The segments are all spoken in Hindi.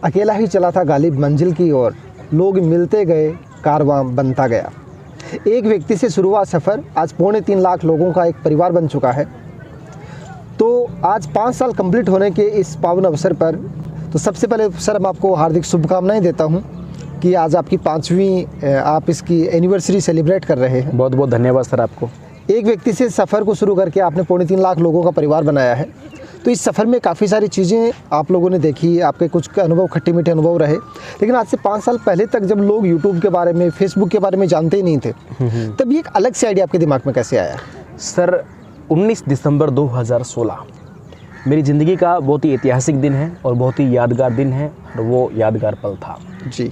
अकेला ही चला था गालिब मंजिल की ओर, लोग मिलते गए, कारवां बनता गया। एक व्यक्ति से शुरू हुआ सफ़र आज 3.25 लाख लोगों का एक परिवार बन चुका है। तो आज 5 साल कंप्लीट होने के इस पावन अवसर पर तो सबसे पहले सर मैं आपको हार्दिक शुभकामनाएं देता हूं कि आज आपकी 5वीं आप इसकी एनिवर्सरी सेलिब्रेट कर रहे हैं। बहुत बहुत धन्यवाद सर आपको। एक व्यक्ति से सफ़र को शुरू करके आपने 3.25 लाख लोगों का परिवार बनाया है। तो इस सफ़र में काफ़ी सारी चीज़ें आप लोगों ने देखी, आपके कुछ अनुभव खट्टे मीठे अनुभव रहे, लेकिन आज से 5 साल पहले तक जब लोग यूट्यूब के बारे में, फेसबुक के बारे में जानते ही नहीं थे, तब ये एक अलग से आइडिया आपके दिमाग में कैसे आया? सर 19 दिसंबर 2016 मेरी ज़िंदगी का बहुत ही ऐतिहासिक दिन है और बहुत ही यादगार दिन है, और वो यादगार पल था जी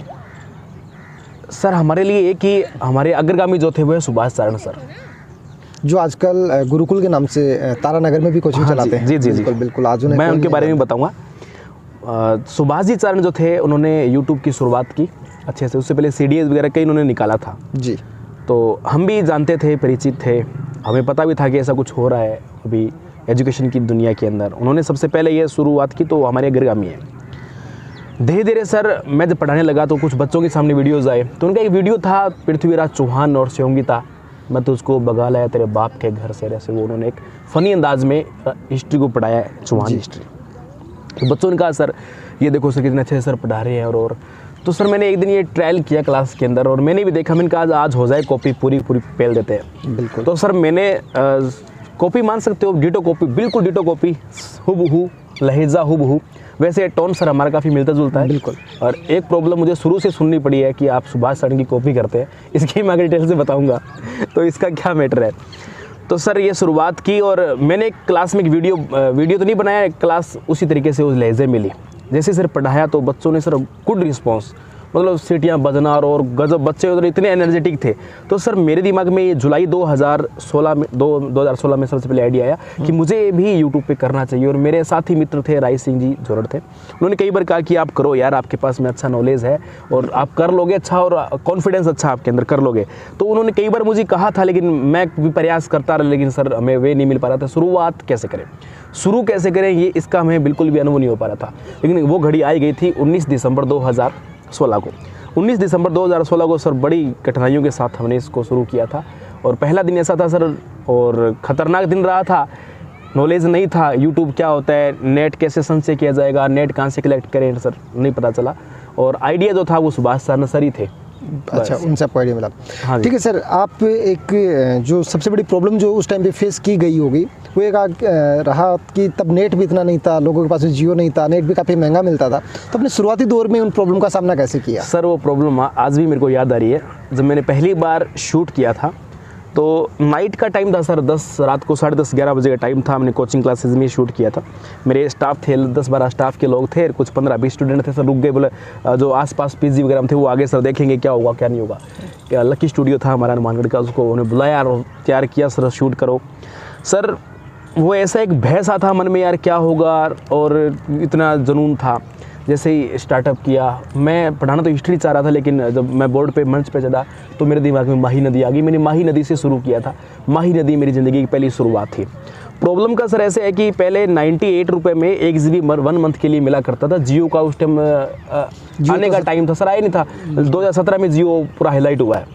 सर हमारे लिए। एक ही हमारे अग्रगामी जो थे वो है सुभाष चारण सर, जो आजकल गुरुकुल के नाम से तारानगर में भी कोचिंग चलाते हैं। जी जी बिल्कुल जी बिल्कुल, आज मैं उनके बारे में बताऊंगा। सुभाष जी चारण जो थे उन्होंने यूट्यूब की शुरुआत की अच्छे से, उससे पहले CDS वगैरह कई उन्होंने निकाला था जी। तो हम भी जानते थे, परिचित थे, हमें पता भी था कि ऐसा कुछ हो रहा है अभी एजुकेशन की दुनिया के अंदर। उन्होंने सबसे पहले ये शुरुआत की तो हमारे अग्रगामी है। धीरे धीरे सर मैं जब पढ़ाने लगा तो कुछ बच्चों के सामने वीडियोज़ आए, तो उनका एक वीडियो था पृथ्वीराज चौहान और शिवंगिता, मैं तो उसको भगा लाया तेरे बाप के घर से, ऐसे वो उन्होंने एक फ़नी अंदाज में हिस्ट्री को पढ़ाया है, चौहान हिस्ट्री। तो बच्चों ने कहा सर ये देखो सर कितने अच्छे सर पढ़ा रहे हैं। और तो सर मैंने एक दिन ये ट्रायल किया क्लास के अंदर और मैंने भी देखा, मैंने कहा आज हो जाए कॉपी पूरी पेल देते हैं। बिल्कुल। तो सर मैंने कॉपी मान सकते हो, डिटो कॉपी, बिल्कुल डिटो कॉपी, हुबहू लहजा हुबहू, वैसे टोन सर हमारा काफ़ी मिलता जुलता है। बिल्कुल। और एक प्रॉब्लम मुझे शुरू से सुननी पड़ी है कि आप सुभाष सर की कॉपी करते हैं, इसकी मैं आगे डिटेल से बताऊंगा तो इसका क्या मैटर है। तो सर ये शुरुआत की और मैंने क्लास में एक वीडियो तो नहीं बनाया, क्लास उसी तरीके से उस लहजे में ली। जैसे सर पढ़ाया तो बच्चों ने सर गुड रिस्पॉन्स, मतलब सीटियाँ बजना और गजब, बच्चे उधर इतने एनर्जेटिक थे। तो सर मेरे दिमाग में ये जुलाई 2016 में सबसे पहले आइडिया आया कि मुझे भी यूट्यूब पे करना चाहिए। और मेरे साथी मित्र थे, राय सिंह जी जोरड़ थे, उन्होंने कई बार कहा कि आप करो यार, आपके पास में अच्छा नॉलेज है और आप कर लोगे अच्छा, और कॉन्फिडेंस अच्छा आपके अंदर, कर लोगे। तो उन्होंने कई बार मुझे कहा था, लेकिन मैं भी प्रयास करता रहा, लेकिन सर हमें वे नहीं मिल पा रहा था। शुरुआत कैसे करें, शुरू कैसे करें, ये इसका हमें बिल्कुल भी अनुभव नहीं हो पा रहा था। लेकिन वो घड़ी आई गई थी 19 दिसंबर 2016 को। 19 दिसंबर 2016 को सर बड़ी कठिनाइयों के साथ हमने इसको शुरू किया था। और पहला दिन ऐसा था सर, और ख़तरनाक दिन रहा था, नॉलेज नहीं था यूट्यूब क्या होता है, नेट कैसे संचय किया जाएगा, नेट कहाँ से कलेक्ट करें, सर नहीं पता चला। और आइडिया जो था वो सुभाष चारण सर ही थे। अच्छा, उनसे आपको आइडिया मिला। हाँ ठीक है सर, आप एक जो सबसे बड़ी प्रॉब्लम जो उस टाइम पे फेस की गई होगी वो एक रहा कि तब नेट भी इतना नहीं था, लोगों के पास जियो नहीं था, नेट भी काफ़ी महंगा मिलता था। तो अपने शुरुआती दौर में उन प्रॉब्लम का सामना कैसे किया? सर वो प्रॉब्लम आज भी मेरे को याद आ रही है। जब मैंने पहली बार शूट किया था तो नाइट का टाइम था सर, रात को 10:30 11 बजे का टाइम था। हमने कोचिंग क्लासेस में शूट किया था। मेरे स्टाफ थे 10-12 स्टाफ के लोग थे, कुछ 15-20 स्टूडेंट थे सर। रुक गए, बोले जो आसपास PG वगैरह थे वो आगे सर देखेंगे क्या होगा क्या नहीं होगा। क्या लकी स्टूडियो था हमारा हनुमानगढ़ का, उसको उन्हें बुलाया और तैयार किया, सर शूट करो। सर वो ऐसा एक भय सा था मन में, यार क्या होगा, और इतना जुनून था। जैसे ही स्टार्टअप किया, मैं पढ़ाना तो हिस्ट्री चाह रहा था, लेकिन जब मैं बोर्ड पे मंच पे चढ़ा तो मेरे दिमाग में माही नदी आ गई। मैंने माही नदी से शुरू किया था। माही नदी मेरी ज़िंदगी की पहली शुरुआत थी। प्रॉब्लम का सर ऐसे है कि पहले 98 रुपये में 1 GB 1 मंथ के लिए मिला करता था। जियो का उस टाइम आने का टाइम था सर, आया नहीं था। 2017 में जियो पूरा हाईलाइट हुआ है,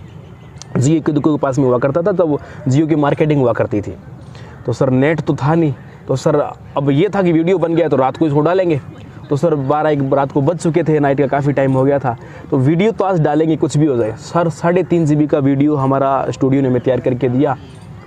जियो के दुकान के पास में हुआ करता था, तब जियो की मार्केटिंग हुआ करती थी। तो सर नेट तो था नहीं, तो सर अब ये था कि वीडियो बन गया तो रात को इसको डालेंगे। तो सर 12-1 रात को बज चुके थे, नाइट का काफ़ी टाइम हो गया था, तो वीडियो तो आज डालेंगे कुछ भी हो जाए। सर 3.5 GB का वीडियो हमारा स्टूडियो ने हमें तैयार करके दिया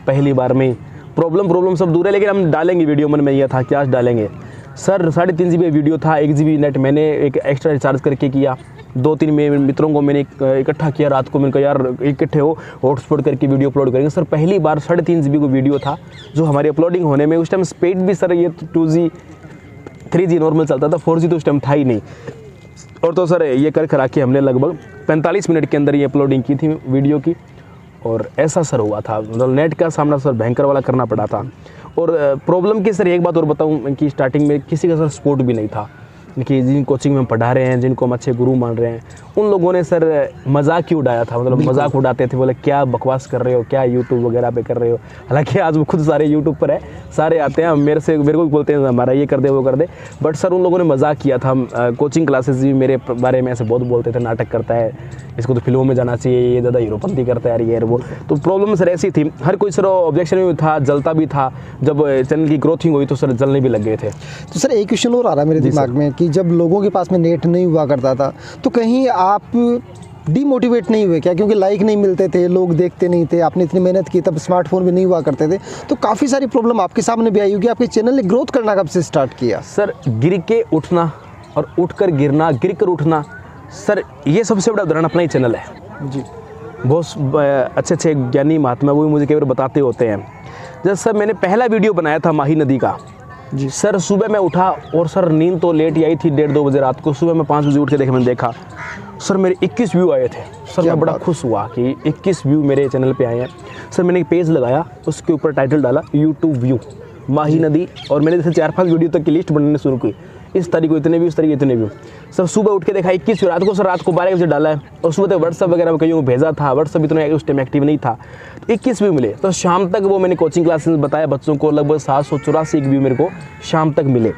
पहली बार में। प्रॉब्लम सब दूर है, लेकिन हम डालेंगे वीडियो, मन में यह था कि आज डालेंगे। सर 3.5 GB वीडियो था, 1 GB नेट मैंने एक एक्स्ट्रा रिचार्ज करके किया। 2-3 मेरे मित्रों को मैंने इकट्ठा किया रात को, मैंने कहा यार इकट्ठे हो, हॉटस्पॉट करके वीडियो अपलोड करेंगे। सर पहली बार 3.5 GB को वीडियो था जो हमारी अपलोडिंग होने में, उस टाइम स्पीड भी सर ये 2G 3G नॉर्मल चलता था, 4G तो उस टाइम था ही नहीं। और तो सर ये कर करा के हमने लगभग 45 मिनट के अंदर ये अपलोडिंग की थी वीडियो की। और ऐसा सर हुआ था, मतलब नेट का सामना सर भयंकर वाला करना पड़ा था। और प्रॉब्लम की सर एक बात और बताऊं कि स्टार्टिंग में किसी का सर सपोर्ट भी नहीं था। कि जिन कोचिंग में हम पढ़ा रहे हैं, जिनको हम अच्छे गुरु मान रहे हैं, उन लोगों ने सर मजाक ही उड़ाया था। मतलब मजाक उड़ाते थे, बोले क्या बकवास कर रहे हो, क्या यूट्यूब वगैरह पे कर रहे हो। हालांकि आज वो खुद सारे यूट्यूब पर है, सारे आते हैं, मेरे को भी बोलते हैं हमारा ये कर दे वो कर दे। बट सर उन लोगों ने मजाक किया था। कोचिंग क्लासेस भी मेरे बारे में ऐसे बहुत बोलते थे, नाटक करता है, इसको तो फिल्मों में जाना चाहिए, ये दादा हीरोपंती करता है यार वो। तो प्रॉब्लम सर ऐसी थी, हर कोई सर ऑब्जेक्शन भी था, जलता भी था। जब चैनल की ग्रोथिंग हुई तो सर जलने भी लग गए थे। तो सर एक क्वेश्चन और आ रहा है मेरे दिमाग में कि जब लोगों के पास में नेट नहीं हुआ करता था तो कहीं आप डीमोटिवेट नहीं हुए क्या? क्योंकि लाइक नहीं मिलते थे, लोग देखते नहीं थे, आपने इतनी मेहनत की, तब स्मार्टफोन भी नहीं हुआ करते थे, तो काफ़ी सारी प्रॉब्लम आपके सामने भी आई होगी। आपके चैनल ने ग्रोथ करना कब से स्टार्ट किया? सर गिर के उठना और उठकर गिरना, गिर कर उठना, सर ये सबसे बड़ा उदाहरण अपना ही चैनल है जी। बहुत अच्छे अच्छे ज्ञानी महात्मा वो भी मुझे कई बार बताते होते हैं। जब सर मैंने पहला वीडियो बनाया था माही नदी का जी सर, सुबह मैं उठा और सर नींद तो लेट ही आई थी, 1:30-2 बजे रात को। सुबह मैं 5 बजे उठ के मैंने देखा सर मेरे 21 व्यू आए थे। सर मैं बड़ा खुश हुआ कि 21 व्यू मेरे चैनल पे आए हैं। सर मैंने एक पेज लगाया, उसके ऊपर टाइटल डाला यूट्यूब व्यू माही नदी, और मैंने जैसे 4-5 वीडियो तक की लिस्ट बनने शुरू की, इस तारीख को इतने व्यू, इस तारीख को इतने व्यू। सर सुबह उठ के देखा 21 व्यू, रात को सर रात को 12 बजे डाला है, और सुबह तक व्हाट्सअप वगैरह में कहीं भेजा था, व्हाट्सअप इतना उस टाइम एक्टिव नहीं था, 21 व्यू मिले। तो शाम तक वो मैंने कोचिंग क्लासेस में बताया बच्चों को, लगभग 784 व्यू मेरे को शाम तक मिले।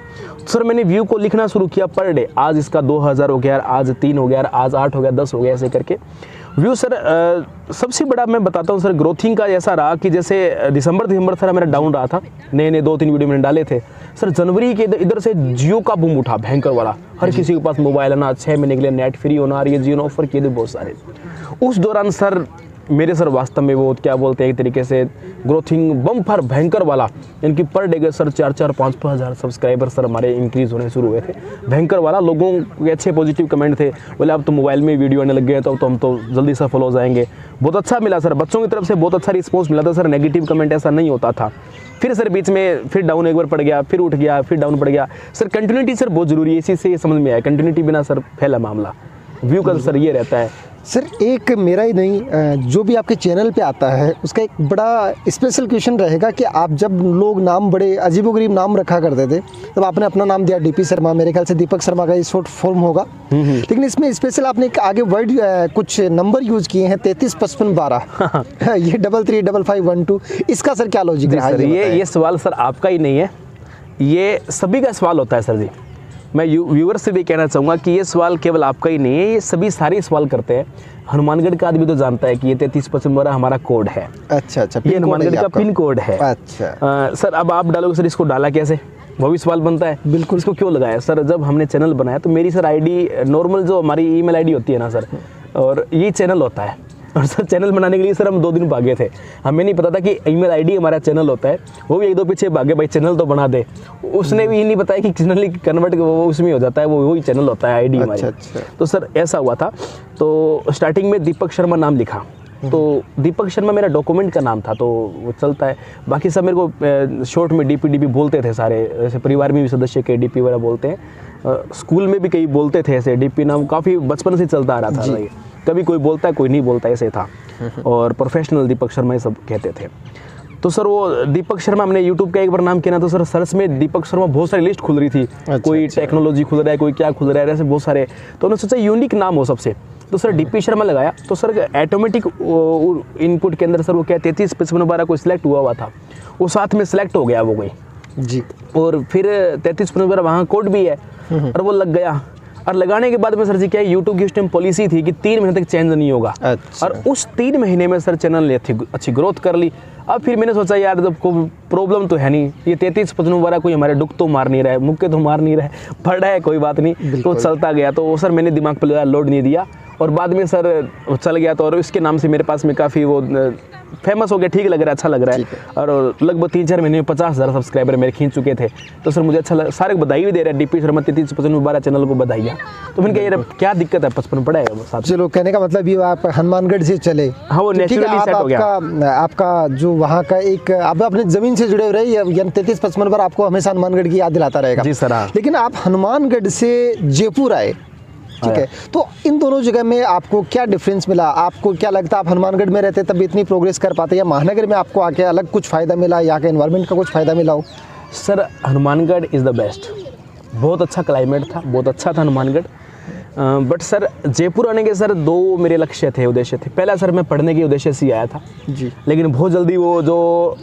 सर मैंने व्यू को लिखना शुरू किया पर डे, आज इसका 2000 हो गया, आज 3 हो गया, आज 8 हो गया, 10 हो गया, ऐसे करके व्यू। सर सबसे बड़ा मैं बताता हूँ सर, ग्रोथिंग का ऐसा रहा कि जैसे दिसंबर सर मेरा डाउन रहा था, नए 2-3 वीडियो मैंने डाले थे। सर जनवरी के इधर से जियो का बूम उठा भयंकर वाला, हर किसी के पास मोबाइल है ना, 6 महीने के लिए नेट फ्री होना, और ये जियो ऑफर किए थे बहुत सारे। उस दौरान सर मेरे सर वास्तव में वो क्या बोलते हैं, एक तरीके से ग्रोथिंग बम्पर भयंकर वाला, इनकी पर डे के सर 4-5 हज़ार सब्सक्राइबर सर हमारे इंक्रीज़ होने शुरू हुए थे, भयंकर वाला। लोगों के अच्छे पॉजिटिव कमेंट थे, बोले अब तो मोबाइल में वीडियो आने लग गए तो हम तो जल्दी से फॉलो हो जाएंगे। बहुत अच्छा मिला सर, बच्चों की तरफ से बहुत अच्छा रिस्पॉन्स मिला था सर, नेगेटिव कमेंट ऐसा नहीं होता था। फिर सर बीच में फिर डाउन एक बार पड़ गया, फिर उठ गया, फिर डाउन पड़ गया। सर कंटिन्यूटी सर बहुत ज़रूरी है, इसी से ये समझ में आया, कंटिन्यूटी बिना सर फैला मामला। व्यू का सर ये रहता है सर। एक मेरा ही नहीं, जो भी आपके चैनल पे आता है उसका एक बड़ा स्पेशल क्वेश्चन रहेगा कि आप जब लोग नाम बड़े अजीबोगरीब नाम रखा करते थे, तब आपने अपना नाम दिया डीपी शर्मा, मेरे ख्याल से दीपक शर्मा का ये शॉर्ट फॉर्म होगा, लेकिन इसमें स्पेशल आपने एक आगे वर्ड कुछ नंबर यूज किए हैं, 33 55 12 ये 33 55 12, इसका सर क्या लॉजिक रहा है? ये सवाल सर आपका ही नहीं है, ये सभी का सवाल होता है सर जी। मैं व्यूअर से भी कहना चाहूँगा कि ये सवाल केवल आपका ही नहीं है, ये सभी सारे सवाल करते हैं। हनुमानगढ़ का आदमी तो जानता है कि ये 33 55 12 हमारा कोड है। अच्छा, ये हनुमानगढ़ का पिन कोड है। अच्छा सर अब आप डालोगे सर इसको डाला कैसे, वो भी सवाल बनता है। बिल्कुल। इसको क्यों लगाया सर? जब हमने चैनल बनाया तो मेरी सर आईडी नॉर्मल जो हमारी ईमेल आईडी होती है ना सर, और ये चैनल होता है। और सर चैनल बनाने के लिए सर हम 2 दिन भागे थे, हमें नहीं पता था कि ईमेल आईडी हमारा चैनल होता है। वो भी 1-2 पीछे भागे, भाई चैनल तो बना दे। उसने भी ये नहीं बताया कि चैनल कन्वर्ट वो उसमें हो जाता है, वो वही चैनल होता है आईडी हमारी। अच्छा। तो सर ऐसा हुआ था। तो स्टार्टिंग में दीपक शर्मा नाम लिखा, तो दीपक शर्मा मेरा डॉक्यूमेंट का नाम था, तो वो चलता है। बाकी सब मेरे को शॉर्ट में डीपी बोलते थे सारे, ऐसे परिवार में भी सदस्य के डीपी वगैरह बोलते हैं, स्कूल में भी कई बोलते थे ऐसे डीपी नाम, काफ़ी बचपन से चलता आ रहा था। कभी कोई बोलता है कोई नहीं बोलता, ऐसे था। और प्रोफेशनल दीपक शर्मा ये सब कहते थे। तो सर वो दीपक शर्मा हमने यूट्यूब का एक बार नाम किया ना, तो सर सर्च में दीपक शर्मा बहुत सारी लिस्ट खुल रही थी। कोई टेक्नोलॉजी खुल रहा है, कोई क्या खुल रहा है, ऐसे बहुत सारे। तो उन्होंने सोचा यूनिक नाम हो सबसे, तो सर डीपी शर्मा लगाया। तो सर ऑटोमेटिक इनपुट के अंदर सर वो क्या 33 55 12 कोई सिलेक्ट हुआ था, वो साथ में सिलेक्ट हो गया वो कोई जी। और फिर 33 55 12 वहाँ कोड भी है, और वो लग गया। और लगाने के बाद में सर जी क्या यूट्यूब की उस टाइम पॉलिसी थी कि 3 महीने तक चेंज नहीं होगा। अच्छा। और उस 3 महीने में सर चैनल ने अच्छी ग्रोथ कर ली। अब फिर मैंने सोचा यार जब कोई प्रॉब्लम तो है नहीं, ये 33 55 12 कोई हमारे दुख तो मार नहीं रहा है, मुक्के तो मार नहीं रहा है, पड़ रहा है कोई बात नहीं, तो चलता गया। तो सर मैंने दिमाग पर लोड नहीं दिया, और बाद में सर चल गया। तो और इसके नाम से मेरे पास में काफ़ी वो फेमस हो गया, ठीक लग रहा है, अच्छा लग रहा है। और लगभग 3-4 महीने में 50,000 सब्सक्राइबर मेरे खींच चुके थे। तो सर मुझे अच्छा सारे को बधाई भी दे रहे हैं, डीपी शर्मा 33 55 12 चैनल को बधाई। तो मैंने कहा यार क्या दिक्कत है, 55 पड़ा है साथ। चलो कहने का मतलब ये आप हनुमानगढ़ से चले, हाँ वो नेचुरली सेट हो गया। आपका जो वहाँ का एक आप अपने जमीन से जुड़े हुए रहे, यानी 33 55 पर आपको हमेशा हनुमानगढ़ की याद दिलाता रहेगा। जी सर। लेकिन आप हनुमानगढ़ से जयपुर आए, ठीक है, तो इन दोनों जगह में आपको क्या डिफरेंस मिला? आपको क्या लगता है आप हनुमानगढ़ में रहते तब इतनी प्रोग्रेस कर पाते, या महानगर में आपको आके अलग कुछ फ़ायदा मिला, यहाँ के एनवायरनमेंट का कुछ फ़ायदा मिला हो? Sir Hanumangarh is the best, बहुत अच्छा क्लाइमेट था, बहुत अच्छा था हनुमानगढ़। बट सर जयपुर आने के सर 2 मेरे लक्ष्य थे, उद्देश्य थे। पहला सर मैं पढ़ने के उद्देश्य से ही आया था जी। लेकिन बहुत जल्दी वो जो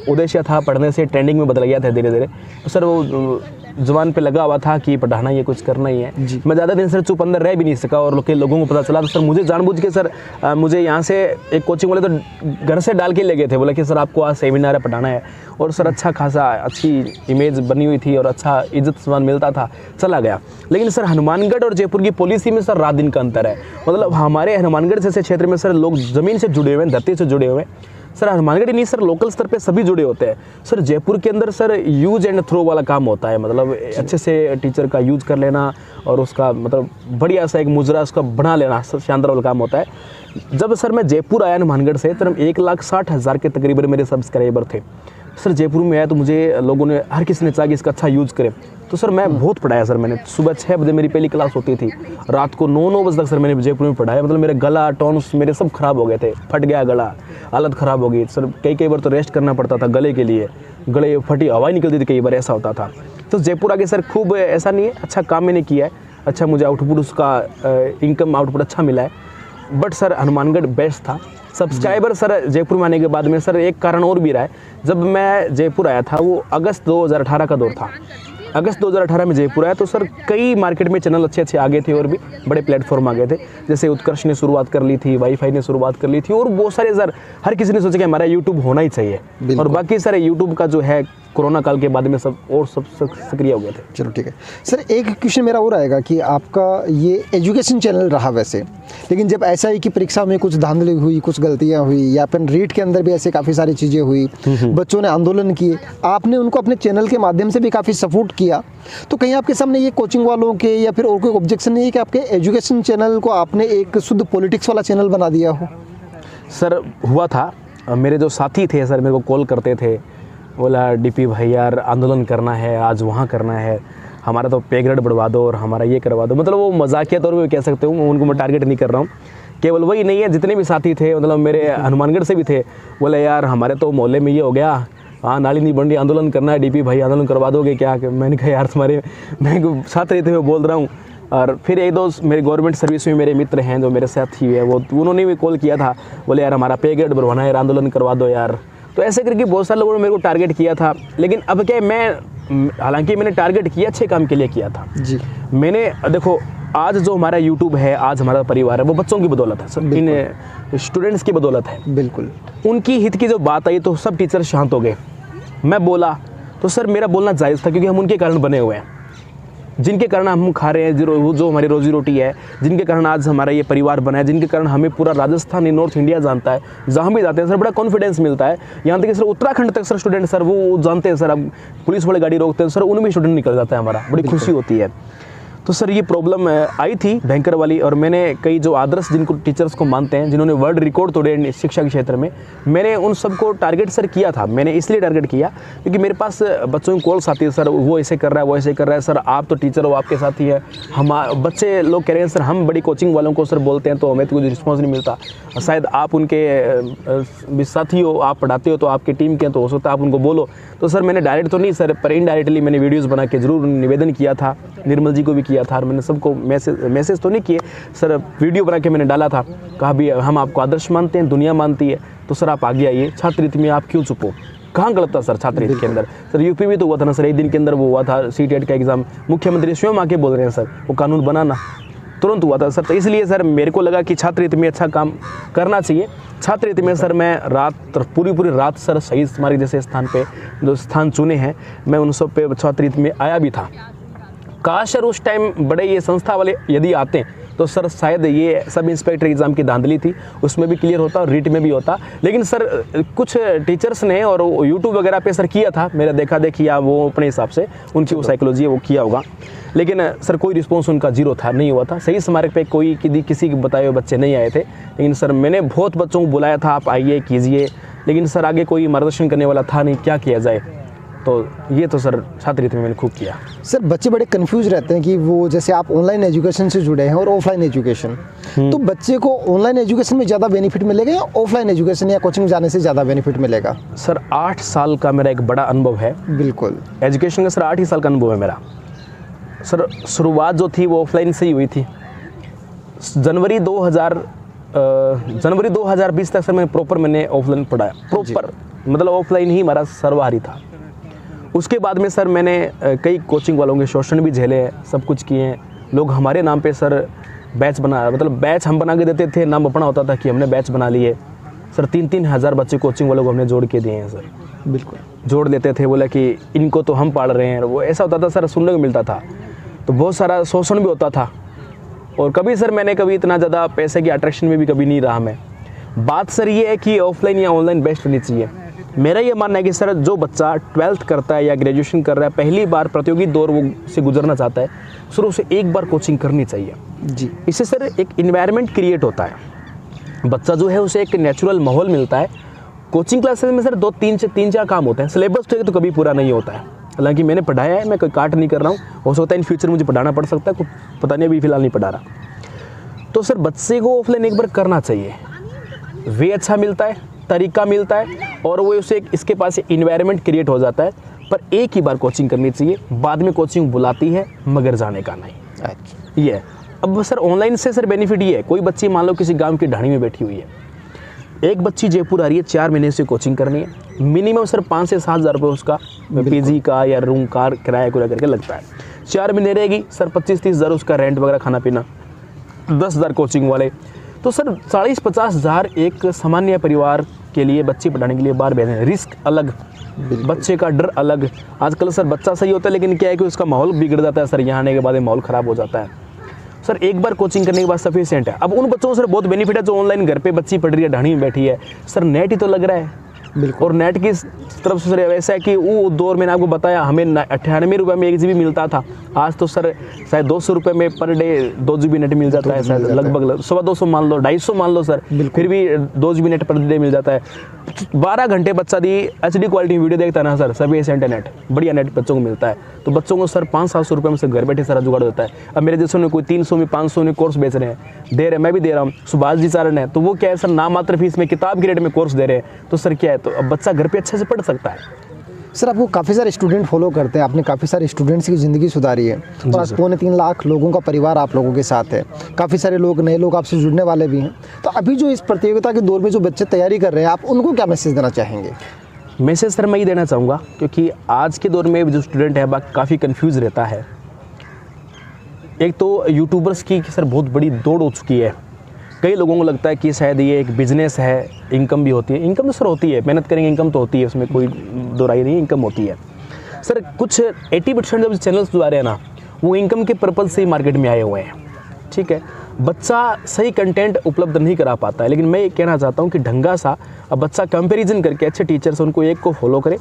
उद्देश्य था पढ़ने से ट्रेंडिंग में बदल गया था धीरे धीरे। तो सर वो जुबान पे लगा हुआ था कि पढ़ाना ही है, कुछ करना ही है। मैं ज़्यादा दिन सर चुप अंदर रह भी नहीं सका और लोगों को पता चला तो सर मुझे जानबूझ के सर मुझे यहाँ से एक कोचिंग वाले तो घर से डाल के ले गए थे, बोला कि सर आपको आज सेमिनार है, पढ़ाना है। और सर अच्छा खासा अच्छी इमेज बनी हुई थी और अच्छा इज्जत सम्मान मिलता था, चला गया। लेकिन सर हनुमानगढ़ और जयपुर की पॉलिसी में सर रात दिन का अंतर है। मतलब हमारे हनुमानगढ़ जैसे क्षेत्र में सर लोग ज़मीन से जुड़े हुए हैं, धरती से जुड़े हुए हैं। सर हनुमानगढ़ ही नहीं सर लोकल स्तर पे सभी जुड़े होते हैं। सर जयपुर के अंदर सर यूज एंड थ्रो वाला काम होता है, मतलब अच्छे से टीचर का यूज कर लेना और उसका मतलब बढ़िया सा एक मुजरा उसका बना लेना, शानदार वाला काम होता है। जब सर मैं जयपुर आया हनुमानगढ़ से तब 1,60,000 के तकरीबन मेरे सब्सक्राइबर थे। सर जयपुर में आया तो मुझे लोगों ने हर किसी ने चाहा कि इसका अच्छा यूज़ करें। तो सर मैं बहुत पढ़ाया सर मैंने। सुबह 6 बजे मेरी पहली क्लास होती थी, रात को 9 बजे तक सर मैंने जयपुर में पढ़ाया। मतलब मेरा गला टोन्स मेरे सब खराब हो गए थे, फट गया गला, हालत ख़राब हो गई सर। कई बार तो रेस्ट करना पड़ता था गले के लिए, गले फटी हवा निकलती थी, कई बार ऐसा होता था। तो जयपुर आके सर खूब ऐसा नहीं है, अच्छा काम मैंने किया है, अच्छा मुझे आउटपुट उसका इनकम आउटपुट अच्छा मिला है। बट सर हनुमानगढ़ बेस्ट था। सब्सक्राइबर सर जयपुर में आने के बाद में सर एक कारण और भी रहा है। जब मैं जयपुर आया था वो अगस्त 2018 का दौर था। अगस्त 2018 में जयपुर आया तो सर कई मार्केट में चैनल अच्छे आ गए थे और भी बड़े प्लेटफॉर्म आ गए थे। जैसे उत्कर्ष ने शुरुआत कर ली थी, वाईफाई ने शुरुआत कर ली थी और बहुत सारे सर हर किसी ने सोचा कि हमारा यूट्यूब होना ही चाहिए। और बाकी सर यूट्यूब का जो है कोरोना काल के बाद में सब सक्रिय हो गए थे। चलो ठीक है सर, एक क्वेश्चन मेरा और आएगा कि आपका ये एजुकेशन चैनल रहा वैसे, लेकिन जब ऐसा है कि परीक्षा में कुछ धांधली हुई, कुछ गलतियां हुई या फिर रीट के अंदर भी ऐसे काफ़ी सारी चीज़ें हुई, बच्चों ने आंदोलन किए, आपने उनको अपने चैनल के माध्यम से भी काफ़ी सपोर्ट किया, तो कहीं आपके सामने ये कोचिंग वालों के या फिर और कोई ऑब्जेक्शन नहीं है कि आपके एजुकेशन चैनल को आपने एक शुद्ध पॉलिटिक्स वाला चैनल बना दिया हो? सर हुआ था, मेरे जो साथी थे सर मेरे को कॉल करते थे, बोला डीपी भाई यार आंदोलन करना है, आज वहाँ करना है, हमारा तो पे ग्रेड बढ़वा दो और हमारा ये करवा दो। मतलब वो मजाकिया तौर पे कह सकते हूँ, उनको मैं टारगेट नहीं कर रहा हूँ। केवल वही नहीं है, जितने भी साथी थे मतलब मेरे हनुमानगढ़ से भी थे, बोले यार हमारे तो मोहल्ले में ये हो गया, हाँ नाली नहीं बन रही, आंदोलन करना है, डीपी भाई आंदोलन करवा दोगे क्या? मैंने कहा यार तुम्हारे मैं छात्र थे मैं बोल रहा हूँ। और फिर एक दो मेरे गवर्नमेंट सर्विस में मेरे मित्र हैं जो मेरे साथी है, वो उन्होंने भी कॉल किया था, बोले यार हमारा पे ग्रेड बढ़वाना है, आंदोलन करवा दो यार। तो ऐसे करके बहुत सारे लोगों ने मेरे को टारगेट किया था। लेकिन अब क्या मैं, हालांकि मैंने टारगेट किया अच्छे काम के लिए किया था जी। मैंने देखो आज जो हमारा यूट्यूब है, आज हमारा परिवार है, वो बच्चों की बदौलत है सर, इन स्टूडेंट्स की बदौलत है। बिल्कुल उनकी हित की जो बात आई तो सब टीचर शांत हो गए। मैं बोला तो सर मेरा बोलना जायज़ था, क्योंकि हम उनके कारण बने हुए हैं, जिनके कारण हम खा रहे हैं, जो हमारी रोजी रोटी है, जिनके कारण आज हमारा ये परिवार बना है, जिनके कारण हमें पूरा राजस्थान नॉर्थ इंडिया जानता है। जहाँ भी जाते हैं सर बड़ा कॉन्फिडेंस मिलता है। यहाँ तक कि सर उत्तराखंड तक सर स्टूडेंट सर वो जानते हैं सर, अब पुलिस वाले गाड़ी रोकते हैं सर, उनमें स्टूडेंट निकल जाता है हमारा, बड़ी खुशी होती है। तो सर ये प्रॉब्लम आई थी भयंकर वाली, और मैंने कई जो आदर्श जिनको टीचर्स को मानते हैं, जिन्होंने वर्ल्ड रिकॉर्ड तोड़े शिक्षा के क्षेत्र में, मैंने उन सबको टारगेट सर किया था। मैंने इसलिए टारगेट किया क्योंकि मेरे पास बच्चों की कॉल्स आती है, सर वो ऐसे कर रहा है, वो ऐसे कर रहा है, सर आप तो टीचर हो, आपके साथ ही है। हम बच्चे लोग कह रहे हैं सर हम बड़ी कोचिंग वालों को सर बोलते हैं तो हमें तो कुछ रिस्पॉन्स नहीं मिलता, शायद आप उनके साथी हो, आप पढ़ाते हो तो आपकी टीम के, तो हो सकता है आप उनको बोलो। तो सर मैंने डायरेक्ट तो नहीं सर, पर इनडायरेक्टली मैंने वीडियोज़ बना के ज़रूर निवेदन किया था, निर्मल जी को भी किया था, और मैंने सबको मैसेज तो नहीं किए सर, वीडियो बना के मैंने डाला था, कहा भी हम आपको आदर्श मानते हैं, दुनिया मानती है, तो सर आप आगे आइए, छात्रवृत्ति में आप क्यों चुप हो? कहाँ गलत था सर छात्रवृत्ति के अंदर? सर यूपी में तो हुआ था ना सर, एक दिन के अंदर वो हुआ था CTET का एग्ज़ाम, मुख्यमंत्री स्वयं आके बोल रहे हैं सर वो कानून बनाना, तुरंत हुआ था सर। तो इसलिए सर मेरे को लगा कि छात्रवृत्ति में अच्छा काम करना चाहिए। छात्रवृत्ति में सर मैं रात पूरी रात सर शहीद स्मारक जैसे स्थान पे जो स्थान चुने हैं, मैं उन सब पे छात्रवृत्ति में आया भी था। काश सर उस टाइम बड़े ये संस्था वाले यदि आते तो सर शायद ये सब इंस्पेक्टर एग्ज़ाम की धांधली थी उसमें भी क्लियर होता और रीट में भी होता। लेकिन सर कुछ टीचर्स ने और यूट्यूब वगैरह पे सर किया था, मेरा देखा देखी या वो अपने हिसाब से उनकी वो साइकोलॉजी है वो किया होगा, लेकिन सर कोई रिस्पॉन्स उनका जीरो था, नहीं हुआ था। सही स्मारक पे कोई किसी के बताए हुए बच्चे नहीं आए थे, लेकिन सर मैंने बहुत बच्चों को बुलाया था आप आइए कीजिए, लेकिन सर आगे कोई मार्गदर्शन करने वाला था नहीं, क्या किया जाए। तो ये तो सर छात्रवृत्ति में मैंने खूब किया। सर बच्चे बड़े कंफ्यूज रहते हैं कि वो जैसे आप ऑनलाइन एजुकेशन से जुड़े हैं और ऑफलाइन एजुकेशन, तो बच्चे को ऑनलाइन एजुकेशन में ज़्यादा बेनिफिट मिलेगा या ऑफलाइन एजुकेशन या कोचिंग जाने से ज़्यादा बेनिफिट मिलेगा? सर 8 साल का मेरा एक बड़ा अनुभव है। बिल्कुल, एजुकेशन का सर 8 ही साल का अनुभव है मेरा। सर शुरुआत जो थी वो ऑफलाइन से ही हुई थी। जनवरी 2020 तक सर मैंने ऑफलाइन पढ़ाया प्रॉपर, मतलब ऑफलाइन ही हमारा सर्वहारी था। उसके बाद में सर मैंने कई कोचिंग वालों के शोषण भी झेले हैं, सब कुछ किए हैं। लोग हमारे नाम पे सर बैच बना, मतलब बैच हम बना के देते थे, नाम अपना होता था कि हमने बैच बना लिए। सर 3-3 हज़ार बच्चे कोचिंग वालों को हमने जोड़ के दिए हैं सर। बिल्कुल जोड़ देते थे, बोला कि इनको तो हम पाल रहे हैं, वो ऐसा होता था सर, सुनने को मिलता था। तो बहुत सारा शोषण भी होता था। और कभी सर मैंने कभी इतना ज़्यादा पैसे की अट्रैक्शन में भी कभी नहीं रहा मैं। बात सर ये है कि ऑफलाइन या ऑनलाइन बेस्ट होनी चाहिए। मेरा ये मानना है कि सर जो बच्चा 12th करता है या ग्रेजुएशन कर रहा है, पहली बार प्रतियोगी दौर वो से गुजरना चाहता है, सर उसे एक बार कोचिंग करनी चाहिए जी। इससे सर एक इन्वायरमेंट क्रिएट होता है, बच्चा जो है उसे एक नेचुरल माहौल मिलता है। कोचिंग क्लासेस में सर 2-3 काम होते हैं, सिलेबस तो कभी पूरा नहीं होता है। हालांकि मैंने पढ़ाया है, मैं कोई काट नहीं कर रहा हूँ, हो सकता है इन फ्यूचर मुझे पढ़ाना पड़ सकता है, कुछ पता नहीं, अभी फिलहाल नहीं पढ़ा रहा। तो सर बच्चे को ऑफलाइन एक बार करना चाहिए, वे अच्छा मिलता है, तरीका मिलता है, और वो उसे इसके पास इन्वायरमेंट क्रिएट हो जाता है। पर एक ही बार कोचिंग करनी चाहिए, बाद में कोचिंग बुलाती है मगर जाने का नहीं। अच्छा। ये अब सर ऑनलाइन से सर बेनिफिट ये है, कोई बच्ची मान लो किसी गांव की ढाणी में बैठी हुई है, एक बच्ची जयपुर आ रही है, 4 महीने से कोचिंग करनी है, मिनिमम सर 5 से 7 हज़ार रुपये उसका पीजी का या रूम का किराया करके लगता है। 4 महीने रहेगी सर 25-30 हज़ार उसका रेंट वगैरह, खाना पीना, 10 हज़ार कोचिंग वाले। तो सर 40-50 हज़ार एक सामान्य परिवार के लिए बच्चे पढ़ाने के लिए बाहर भेजने, रिस्क अलग, बच्चे का डर अलग। आजकल सर बच्चा सही होता है, लेकिन क्या है कि उसका माहौल बिगड़ जाता है सर, यहाँ आने के बाद माहौल ख़राब हो जाता है। सर एक बार कोचिंग करने के बाद सफिशिएंट है। अब उन बच्चों को सर बहुत बेनिफिट है जो ऑनलाइन घर पे बच्ची पढ़ रही है, ढाणी में बैठी है, सर नेट ही तो लग रहा है। बिल्कुल। और नेट की तरफ से सर वैसा है कि वो दौर मैंने आपको बताया हमें 98 रुपये में 1 GB मिलता था, आज तो सर शायद 200 रुपये में पर डे 2 GB नेट मिल जाता है, शायद लगभग 125 मान लो, 250 मान लो सर, फिर भी 2 GB net per day meal जाता है। 12 घंटे बच्चा दी HD क्वालिटी वीडियो देखता है ना सर, सभी इंटरनेट बढ़िया नेट बच्चों को मिलता है। तो बच्चों को सर 500-700 रुपये में से घर बैठे सारा जुगाड़ होता है। अब मेरे जैसे कोई 300 में 500 में कोर्स बेच रहे हैं, दे रहे हैं, मैं भी दे रहा हूँ, सुभाष जी चारण है, तो वो क्या है सर नाम मात्र फीस में किताब की रेट में कोर्स दे रहे हैं। तो सर क्या है, तो अब बच्चा घर पे अच्छे से पढ़ सकता है। सर आपको काफ़ी सारे स्टूडेंट फॉलो करते हैं, आपने काफ़ी सारे स्टूडेंट्स की ज़िंदगी सुधारी है, और आज 3.25 लाख लोगों का परिवार आप लोगों के साथ है। काफ़ी सारे लोग, नए लोग आपसे जुड़ने वाले भी हैं। तो अभी जो इस प्रतियोगिता के दौर में जो बच्चे तैयारी कर रहे हैं, आप उनको क्या मैसेज देना चाहेंगे? मैसेज सर मैं ही देना चाहूँगा, क्योंकि आज के दौर में जो स्टूडेंट है काफ़ी कंफ्यूज रहता है। एक तो यूट्यूबर्स की सर बहुत बड़ी दौड़ हो चुकी है, कई लोगों को लगता है कि शायद ये एक बिजनेस है, इनकम भी होती है। इनकम तो सर होती है, मेहनत करेंगे इनकम तो होती है, उसमें कोई दो राय नहीं, इनकम होती है सर। कुछ 80% जब चैनल्स जो आ रहे हैं ना, वो इनकम के पर्पज़ से ही मार्केट में आए हुए हैं, ठीक है। बच्चा सही कंटेंट उपलब्ध नहीं करा पाता है, लेकिन मैं ये कहना चाहता हूँ कि ढंगा सा अब बच्चा कंपैरिजन करके अच्छे टीचर से उनको एक को फॉलो करे।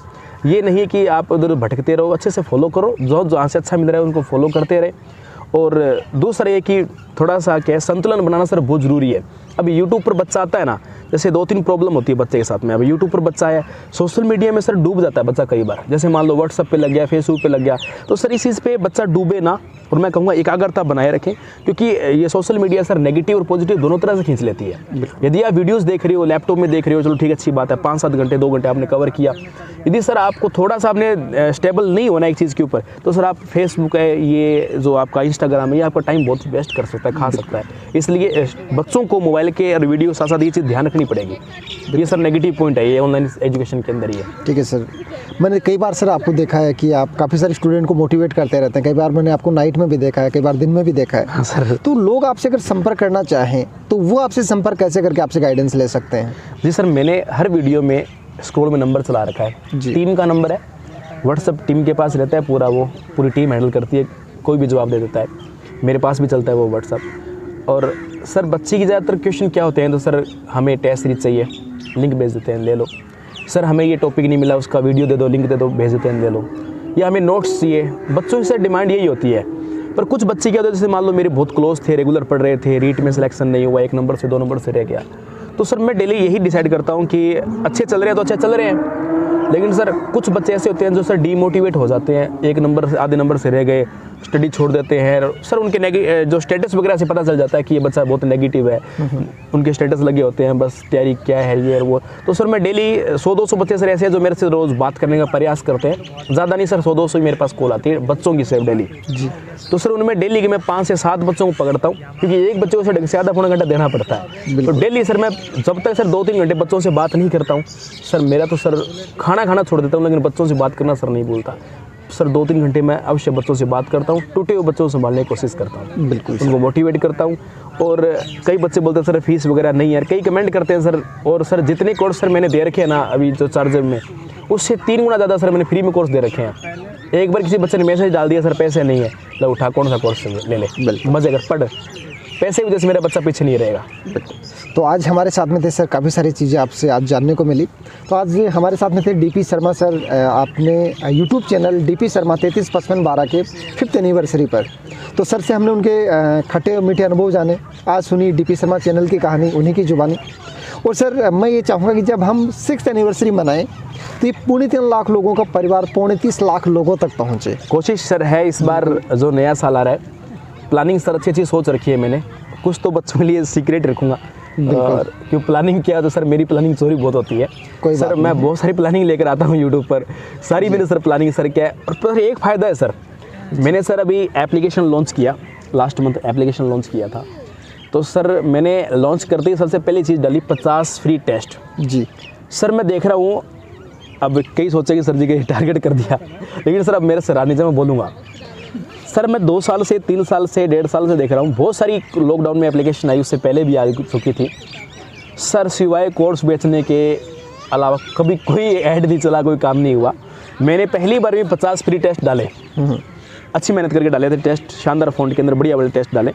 ये नहीं कि आप उधर भटकते रहो, अच्छे से फॉलो करो, जो जहाँ से अच्छा मिल रहा है उनको फॉलो करते रहे। और दूसरा ये कि थोड़ा सा क्या संतुलन बनाना सर बहुत ज़रूरी है। अब यूट्यूब पर बच्चा आता है ना, जैसे 2-3 प्रॉब्लम होती है बच्चे के साथ में। अब यूट्यूब पर बच्चा है, सोशल मीडिया में सर डूब जाता है बच्चा कई बार, जैसे मान लो व्हाट्सएप पे लग गया, फेसबुक पे लग गया। तो सर इस चीज़ पे बच्चा डूबे ना, और मैं कहूँगा एकाग्रता बनाए रखें, क्योंकि ये सोशल मीडिया सर नेगेटिव और पॉजिटिव दोनों तरह से खींच लेती है। यदि आप वीडियोज़ देख रहे हो, लैपटॉप में देख रहे हो, चलो ठीक अच्छी बात है, 5-7 घंटे 2 घंटे आपने कवर किया। यदि सर आपको थोड़ा सा आपने स्टेबल नहीं होना एक चीज़ के ऊपर, तो सर आप फेसबुक है, ये जो आपका इंस्टाग्राम है, ये आपका टाइम बहुत वेस्ट कर सकता है, खा सकता है। इसलिए बच्चों को मोबाइल के और वीडियो साथ साथ ये चीज़ ध्यान रखनी पड़ेगी। ये सर नेगेटिव पॉइंट है, ये ऑनलाइन एजुकेशन के अंदर ही है। ठीक है सर, मैंने कई बार सर आपको देखा है कि आप काफ़ी सारे स्टूडेंट को मोटिवेट करते रहते हैं। कई बार मैंने आपको नाइट में भी देखा है, कई बार दिन में भी देखा है। हाँ सर। तो लोग आपसे अगर संपर्क करना चाहें तो वो आपसे संपर्क कैसे करके आपसे गाइडेंस ले सकते हैं? जी सर, मैंने हर वीडियो में स्क्रोल में नंबर चला रखा है, टीम का नंबर है, व्हाट्सएप टीम के पास रहता है, पूरी टीम हैंडल करती है, कोई भी जवाब दे देता है। मेरे पास भी चलता है वो व्हाट्सएप। और सर बच्चे की ज़्यादातर क्वेश्चन क्या होते हैं, तो सर हमें टेस्ट सीरीज चाहिए, लिंक भेज देते हैं, ले लो। सर हमें ये टॉपिक नहीं मिला, उसका वीडियो दे दो, लिंक दे दो, भेज देते हैं, ले लो। या हमें नोट्स चाहिए, बच्चों की सर डिमांड यही होती है। पर कुछ बच्चे क्या होते हैं, जैसे मान लो मेरे बहुत क्लोज थे, रेगुलर पढ़ रहे थे, रीट में सिलेक्शन नहीं हुआ, 1 नंबर से 2 नंबर से रह गया, तो सर मैं डेली यही डिसाइड करता हूँ कि अच्छे चल रहे हैं तो अच्छे चल रहे हैं। लेकिन सर कुछ बच्चे ऐसे होते हैं जो सर डीमोटिवेट हो जाते हैं, 1 नंबर से आधे नंबर से रह गए, स्टडी छोड़ देते हैं सर। उनके जो स्टेटस वगैरह से पता चल जाता है कि ये बच्चा बहुत नेगेटिव है, उनके स्टेटस लगे होते हैं बस तैयारी क्या है ये और वो। तो सर मैं डेली 100-200 बच्चे सर ऐसे हैं जो मेरे से रोज़ बात करने का प्रयास करते हैं, ज़्यादा नहीं सर 100-200 ही मेरे पास कॉल आती है बच्चों की सिर्फ डेली जी। तो सर उनमें डेली के मैं 5 से 7 बच्चों को पकड़ता हूँ, क्योंकि एक बच्चे को सर आधा पौना घंटा देना पड़ता है। तो डेली सर मैं जब तक सर 2-3 घंटे बच्चों से बात नहीं करता हूँ सर, मेरा तो सर खाना छोड़ देता हूँ, लेकिन बच्चों से बात करना सर नहीं भूलता सर। 2-3 घंटे मैं अवश्य बच्चों से बात करता हूँ, टूटे हुए बच्चों को संभालने की कोशिश करता हूँ, बिल्कुल उनको मोटिवेट करता हूँ। और कई बच्चे बोलते हैं सर फीस वगैरह नहीं है, कई कमेंट करते हैं सर। और सर जितने कोर्स सर मैंने दे रखे हैं ना अभी जो चार्जर में, उससे 3 गुना ज़्यादा सर मैंने फ्री में कोर्स दे रखे हैं। एक बार किसी बच्चे ने मैसेज डाल दिया सर पैसे नहीं है, लो उठा कौन सा कोर्स ले ले, मजे कर पढ़, पैसे की वजह से मेरा बच्चा पीछे नहीं रहेगा। तो आज हमारे साथ में थे सर, काफ़ी सारी चीज़ें आपसे आज जानने को मिली। तो आज ये हमारे साथ में थे डीपी शर्मा सर। आपने यूट्यूब चैनल डीपी शर्मा 335512 के 5th एनिवर्सरी पर तो सर से हमने उनके खट्टे और मीठे अनुभव जाने। आज सुनी डीपी शर्मा चैनल की कहानी उन्हीं की जुबानी। और सर मैं ये चाहूँगा कि जब हम 6th एनिवर्सरी मनाएं तो ये 3.25 लाख लोगों का परिवार 30 लाख लोगों तक पहुँचे। कोशिश सर है इस बार जो नया साल आ रहा है, प्लानिंग सर अच्छी सोच रखी है मैंने। कुछ तो बच्चों के लिए सीक्रेट रखूँगा, और क्यों प्लानिंग किया तो सर मेरी प्लानिंग चोरी बहुत होती है सर। मैं बहुत सारी प्लानिंग लेकर आता हूँ यूट्यूब पर, सारी मैंने सर प्लानिंग सर क्या है। और पर एक फ़ायदा है सर, मैंने सर अभी एप्लीकेशन लॉन्च किया, लास्ट मंथ एप्लीकेशन लॉन्च किया था। तो सर मैंने लॉन्च करते ही सबसे पहली चीज़ डाली 50 फ्री टेस्ट जी। सर मैं देख रहा हूँ, अब कई सोचे कि सर जी के टारगेट कर दिया, लेकिन सर अब मेरे सर आने से मैं बोलूँगा सर मैं 2 साल से 3 साल से 1.5 साल से देख रहा हूँ, बहुत सारी लॉकडाउन में एप्लीकेशन आई, उससे पहले भी आ चुकी थी सर। सिवाय कोर्स बेचने के अलावा कभी कोई ऐड नहीं चला, कोई काम नहीं हुआ। मैंने पहली बार भी 50 फ्री टेस्ट डाले, अच्छी मेहनत करके डाले थे टेस्ट, शानदार फ़ॉन्ट के अंदर बढ़िया बड़े टेस्ट डाले।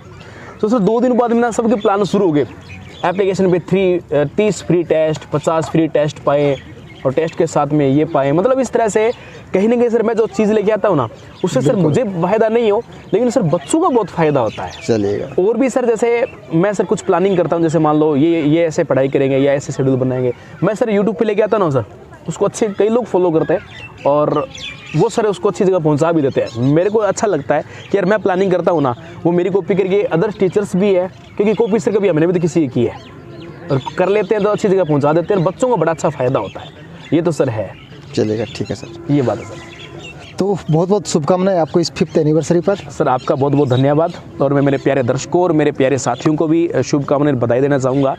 तो सर 2 दिन बाद मेरा सबके प्लान शुरू हो गए, एप्लीकेशन पे 30 फ्री टेस्ट, 50 फ्री टेस्ट पाए और टेस्ट के साथ में ये पाए। मतलब इस तरह से कहीं ना कहीं सर मैं जो चीज़ लेके आता हूँ ना, उससे सर मुझे फ़ायदा नहीं हो, लेकिन सर बच्चों का बहुत फ़ायदा होता है। चलिएगा। और भी सर जैसे मैं सर कुछ प्लानिंग करता हूँ, जैसे मान लो ये ऐसे पढ़ाई करेंगे या ऐसे शेड्यूल बनाएंगे, मैं सर यूट्यूब पे लेके आता हूँ सर, उसको अच्छे कई लोग फॉलो करते हैं और वो सर उसको अच्छी जगह पहुंचा भी देते हैं। मेरे को अच्छा लगता है कि यार मैं प्लानिंग करता हूँ ना, वो मेरी कॉपी करके अदर टीचर्स भी है, क्योंकि कॉपी सर कभी हमने भी तो किसी की है और कर लेते हैं तो अच्छी जगह पहुंचा देते हैं, बच्चों को बड़ा अच्छा फ़ायदा होता है। ये तो सर है। चलेगा, ठीक है सर, ये बात है सर। तो बहुत बहुत शुभकामनाएं आपको इस 5th एनिवर्सरी पर। सर आपका बहुत बहुत धन्यवाद, और मैं मेरे प्यारे दर्शकों और मेरे प्यारे साथियों को भी शुभकामनाएं बधाई देना चाहूँगा।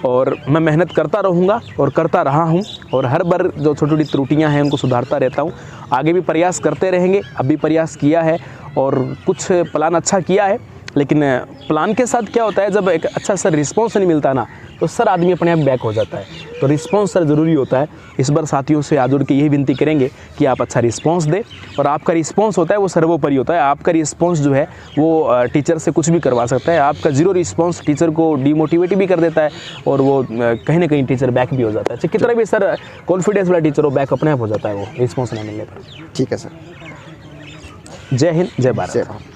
और मैं मेहनत करता रहूँगा और करता रहा हूँ, और हर बार जो छोटी छोटी त्रुटियाँ हैं उनको सुधारता रहता हूँ। आगे भी प्रयास करते रहेंगे, अभी प्रयास किया है और कुछ प्लान अच्छा किया है, लेकिन प्लान के साथ क्या होता है, जब एक अच्छा सर रिस्पॉन्स नहीं मिलता ना, तो सर आदमी अपने आप बैक हो जाता है। तो रिस्पॉन्स सर ज़रूरी होता है। इस बार साथियों से हाथ जोड़ के यही विनती करेंगे कि आप अच्छा रिस्पॉन्स दें, और आपका रिस्पॉन्स होता है वो सर्वोपरि होता है। आपका रिस्पॉन्स जो है वो टीचर से कुछ भी करवा सकता है। आपका जीरो रिस्पॉन्स टीचर को डिमोटिवेट भी कर देता है, और वो कहीं ना कहीं टीचर बैक भी हो जाता है। चाहे कितना भी सर कॉन्फिडेंस वाला टीचर हो, बैक अपने आप हो जाता है वो रिस्पॉन्स ना मिलने पर। ठीक है सर, जय हिंद, जय भारत।